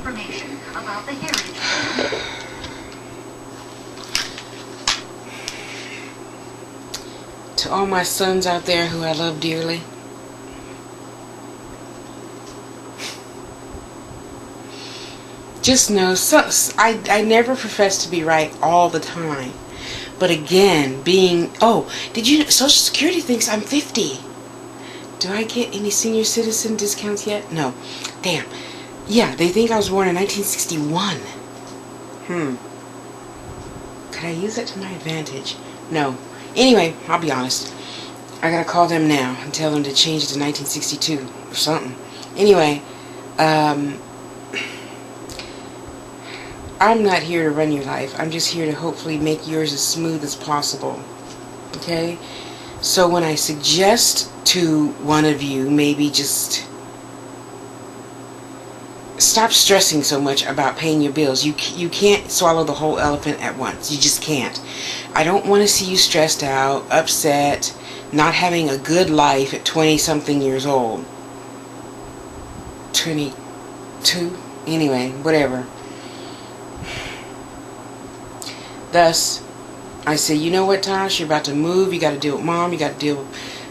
information about the heritage. To all my sons out there who I love dearly, just know, I never profess to be right all the time. But again, did you know Social Security thinks I'm 50? Do I get any senior citizen discounts yet? No. Damn. Yeah, they think I was born in 1961. Could I use that to my advantage? No. Anyway, I'll be honest. I gotta call them now and tell them to change it to 1962 or something. Anyway, I'm not here to run your life. I'm just here to hopefully make yours as smooth as possible. Okay? So when I suggest to one of you, maybe just stop stressing so much about paying your bills. You can't swallow the whole elephant at once. You just can't. I don't want to see you stressed out, upset, not having a good life at 20-something years old. 22? Anyway, whatever. Thus, I say, you know what, Tosh? You're about to move. You got to deal with Mom. You got to deal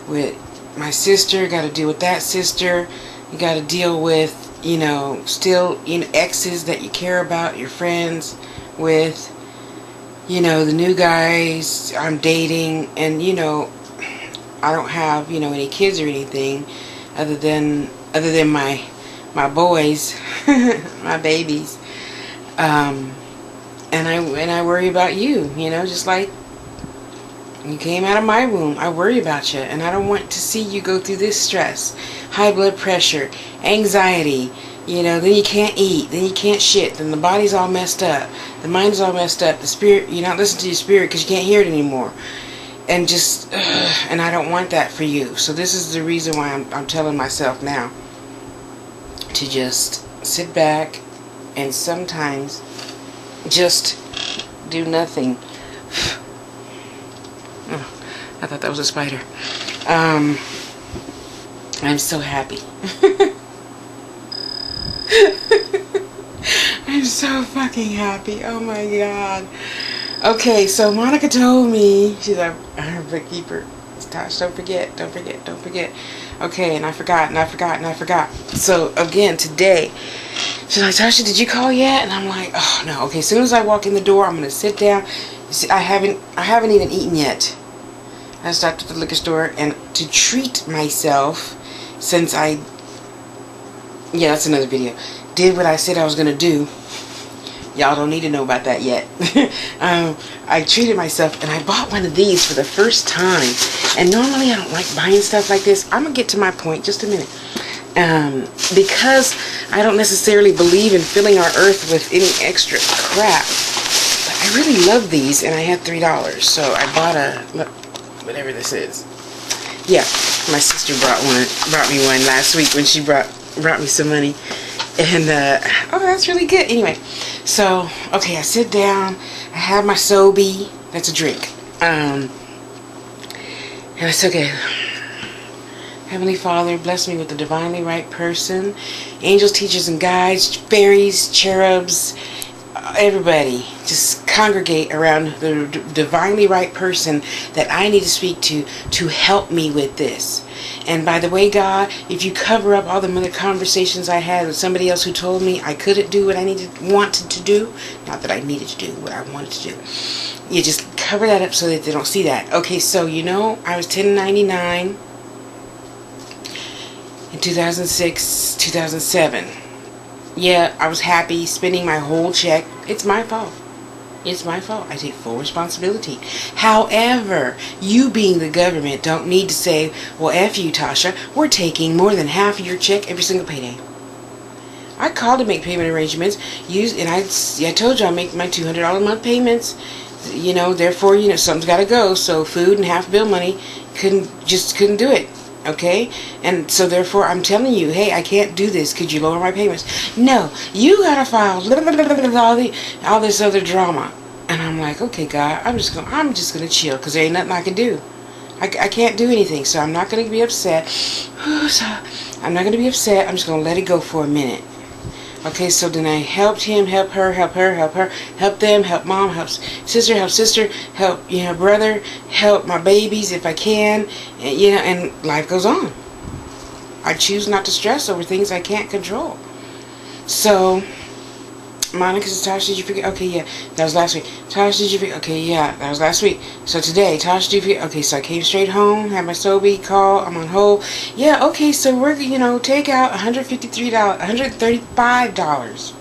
with my sister. You got to deal with that sister. You got to deal with, still, exes that you care about, your friends with, the new guys I'm dating. And, I don't have, any kids or anything other than my boys, my babies. And I worry about you, just like you came out of my womb. I worry about you, and I don't want to see you go through this stress, high blood pressure, anxiety, then you can't eat, then you can't shit, then the body's all messed up, the mind's all messed up, the spirit, you're not listening to your spirit because you can't hear it anymore, and just, and I don't want that for you. So this is the reason why I'm telling myself now to just sit back and sometimes just do nothing. Oh, I thought that was a spider. I'm so happy. I'm so fucking happy. Oh my god. Okay, so Monica told me, she's our bookkeeper. Tosh, don't forget. Okay, and I forgot. So again, today, she's like, Tasha, did you call yet? And I'm like, oh no. Okay, as soon as I walk in the door, I'm gonna sit down. See, I haven't even eaten yet. I stopped at the liquor store, and to treat myself, since that's another video, did what I said I was gonna do. Y'all don't need to know about that yet. I treated myself, and I bought one of these for the first time. And normally I don't like buying stuff like this. I'm gonna get to my point just a minute. Because I don't necessarily believe in filling our earth with any extra crap. But I really love these, and I had $3. So I bought whatever this is. Yeah, my sister brought me one last week when she brought me some money. And, oh, that's really good. Anyway, so, okay, I sit down. I have my Sobe. That's a drink. And I said, okay, Heavenly Father, bless me with the divinely right person. Angels, teachers, and guides, fairies, cherubs, everybody. Just congregate around the divinely right person that I need to speak to help me with this. And by the way, God, if you cover up all the other conversations I had with somebody else who told me I couldn't do what I wanted to do, not that I needed to do what I wanted to do, you just cover that up so that they don't see that. Okay, so I was 1099 in 2006, 2007. Yeah, I was happy spending my whole check. It's my fault. It's my fault. I take full responsibility. However, you being the government don't need to say, well, F you, Tasha. We're taking more than half of your check every single payday. I called to make payment arrangements. And I told you I make my $200 a month payments. Therefore, something's got to go. So food and half bill money couldn't do it. Okay? And so therefore I'm telling you, hey, I can't do this. Could you lower my payments? No, you gotta file all this other drama. And I'm like, okay, God, I'm just gonna chill, because there ain't nothing I can do. I can't do anything, so I'm not gonna be upset. I'm not gonna be upset. I'm just gonna let it go for a minute. Okay, so then I helped him, help her, help her, help her, help them, help mom, help sister, help brother, help my babies if I can, and life goes on. I choose not to stress over things I can't control. So, Monica says, Tosh, did you forget? Okay, yeah, that was last week. Tosh, did you forget? Okay, yeah, that was last week. So today, Tosh, did you forget? Okay, so I came straight home, had my Sobe call, I'm on hold. Yeah, okay, so we're, take out $153, $135.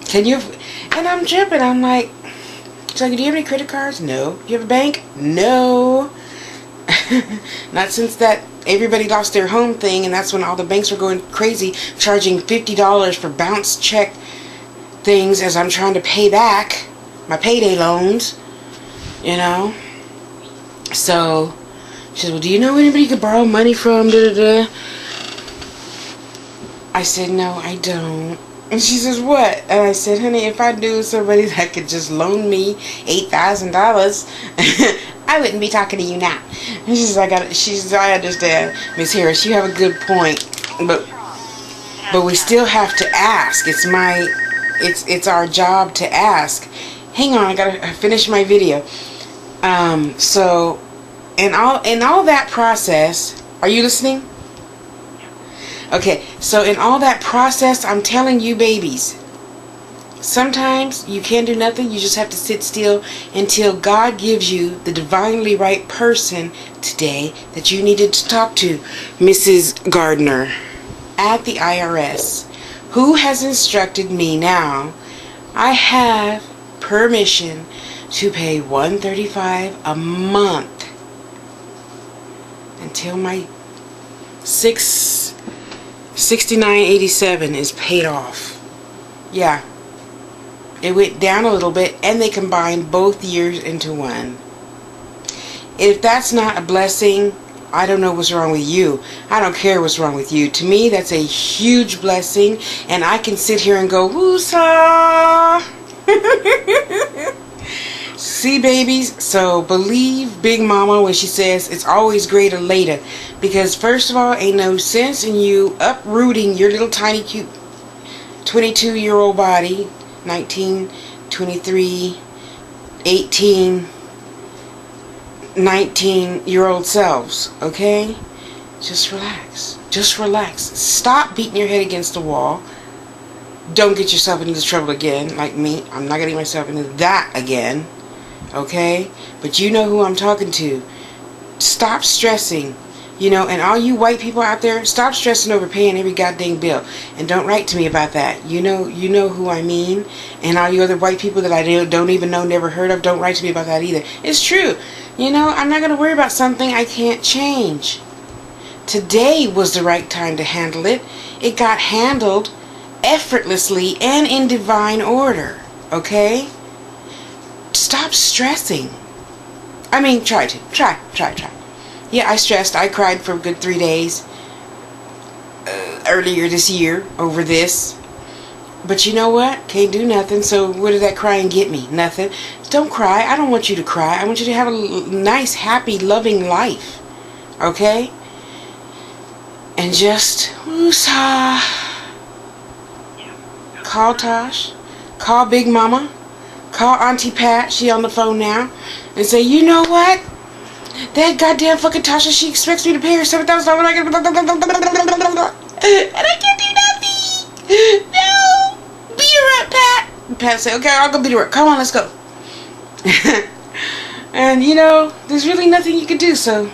Can you, and I'm tripping, I'm like, so do you have any credit cards? No. You have a bank? No. Not since that everybody lost their home thing, and that's when all the banks were going crazy, charging $50 for bounce check things as I'm trying to pay back my payday loans, So she said, well, do you know anybody you could borrow money from? I said, no, I don't. And she says, what? And I said, honey, if I knew somebody that could just loan me $8,000, I wouldn't be talking to you now. And she says, I understand, Miss Harris, you have a good point, but we still have to ask. It's our job to ask. Hang on, I gotta finish my video. So, in all that process, are you listening? Okay, so in all that process, I'm telling you, babies, sometimes you can't do nothing. You just have to sit still until God gives you the divinely right person today that you needed to talk to, Mrs. Gardner at the IRS, who has instructed me now. I have permission to pay $135 a month until my $69.87 is paid off. Yeah, it went down a little bit, and they combined both years into one. If that's not a blessing, I don't know what's wrong with you. I don't care what's wrong with you. To me, that's a huge blessing, and I can sit here and go, woosah. See, babies, so believe Big Mama when she says it's always greater later. Because first of all, ain't no sense in you uprooting your little tiny cute 22-year-old body, 19, 23, 18, 19-year-old selves, okay? Just relax. Just relax. Stop beating your head against the wall. Don't get yourself into this trouble again, like me. I'm not getting myself into that again, okay? But you know who I'm talking to. Stop stressing. And all you white people out there, stop stressing over paying every goddamn bill. And don't write to me about that. You know who I mean. And all you other white people that I don't even know, never heard of, don't write to me about that either. It's true. I'm not going to worry about something I can't change. Today was the right time to handle it. It got handled effortlessly and in divine order. Okay? Stop stressing. I mean, try. Yeah, I stressed. I cried for a good 3 days earlier this year over this. But you know what? Can't do nothing. So what did that crying get me? Nothing. Don't cry. I don't want you to cry. I want you to have a nice, happy, loving life. Okay? And just woosah. Call Tosh. Call Big Mama. Call Auntie Pat. She on the phone now. And say, you know what? That goddamn fucking Tasha, she expects me to pay her $7,000. And I can't do nothing. No. Beat her up, Pat. And Pat said, okay, I'll go beat her up. Come on, let's go. And there's really nothing you can do. So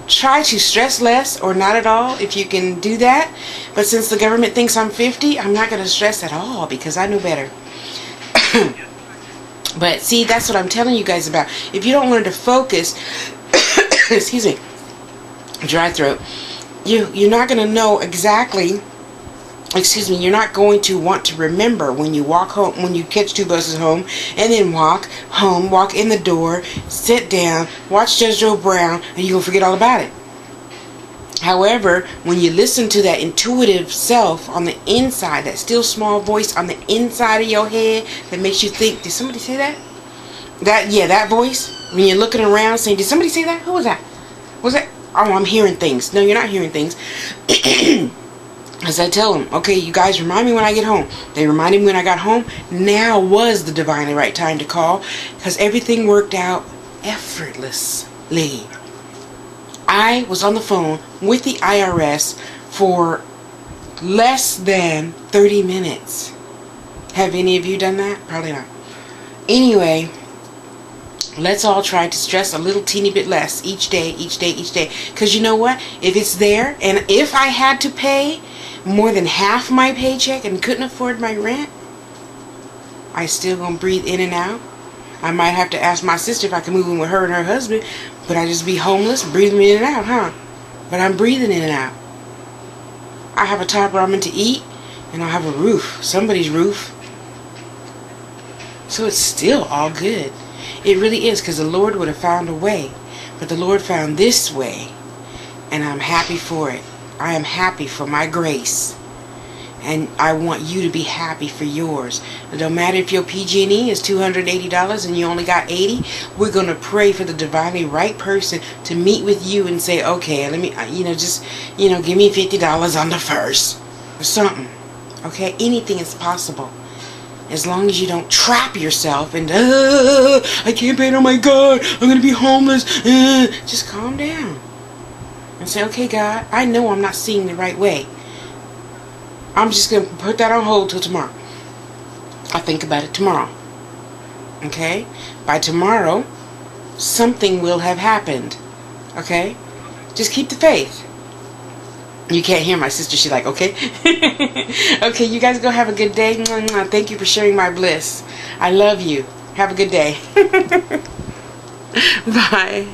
try to stress less or not at all if you can do that. But since the government thinks I'm 50, I'm not going to stress at all because I know better. But see, that's what I'm telling you guys about. If you don't learn to focus, excuse me, dry throat, you're not going to know exactly, you're not going to want to remember when you walk home, when you catch 2 buses home, and then walk home, walk in the door, sit down, watch Judge Joe Brown, and you're going to forget all about it. However, when you listen to that intuitive self on the inside, that still small voice on the inside of your head that makes you think, did somebody say that? That voice, when you're looking around saying, did somebody say that? Who was that? Was that? Oh, I'm hearing things. No, you're not hearing things. As I tell them, okay, you guys remind me when I get home. They reminded me when I got home. Now was the divinely right time to call, because everything worked out effortlessly. I was on the phone with the IRS for less than 30 minutes. Have any of you done that? Probably not. Anyway, let's all try to stress a little teeny bit less each day, each day, each day. Because you know what? If it's there, and if I had to pay more than half my paycheck and couldn't afford my rent, I still gonna breathe in and out. I might have to ask my sister if I can move in with her and her husband, but I just be homeless, breathing in and out, huh? But I'm breathing in and out. I have a top ramen to eat, and I'll have a roof, somebody's roof. So it's still all good. It really is, because the Lord would have found a way. But the Lord found this way, and I'm happy for it. I am happy for my grace. And I want you to be happy for yours. It don't matter if your PG&E is $280 and you only got $80. We're going to pray for the divinely right person to meet with you and say, okay, let me, just, give me $50 on the first or something. Okay, anything is possible. As long as you don't trap yourself and, I can't pay it, oh my God, I'm going to be homeless. Just calm down and say, okay, God, I know I'm not seeing the right way. I'm just going to put that on hold till tomorrow. I'll think about it tomorrow. Okay? By tomorrow, something will have happened. Okay? Just keep the faith. You can't hear my sister. She's like, okay. Okay, you guys go have a good day. Thank you for sharing my bliss. I love you. Have a good day. Bye.